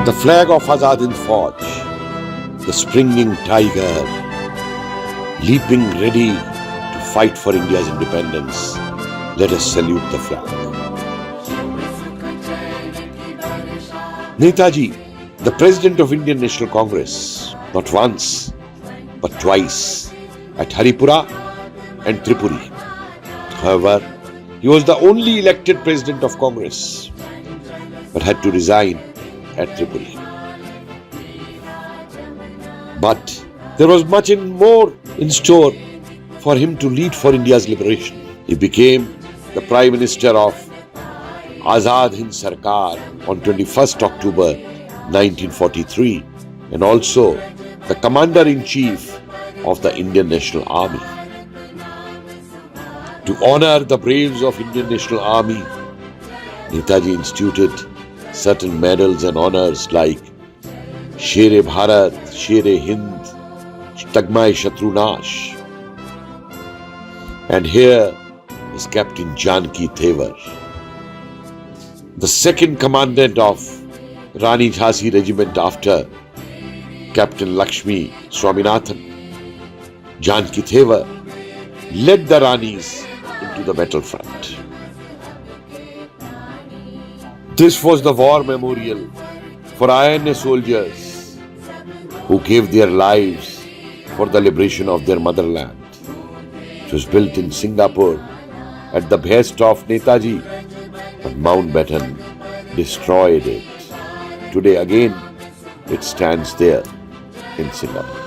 The flag of Azad Hind Fauj, the springing tiger, leaping ready to fight for India's independence. Let us salute the flag. Netaji, the President of Indian National Congress, not once, but twice, at Haripura and Tripuri. However, he was the only elected President of Congress, but had to resign at Tripuri. But there was much more in store for him to lead for India's liberation. He became the Prime Minister of Azad Hind Sarkar on 21st October 1943 and also the Commander-in-Chief of the Indian National Army. To honor the braves of Indian National Army, Netaji instituted certain medals and honors like Sher-e Bharat, Sher-e Hind, Tagma-e Shatrunash. And here is Captain Janki Thevar, the second commandant of Rani Jhansi Regiment after Captain Lakshmi Swaminathan. Janki Thevar led the Ranis into the battlefront. This was the war memorial for INA soldiers who gave their lives for the liberation of their motherland. It was built in Singapore at the behest of Netaji, but Mountbatten destroyed it. Today again, it stands there in Singapore.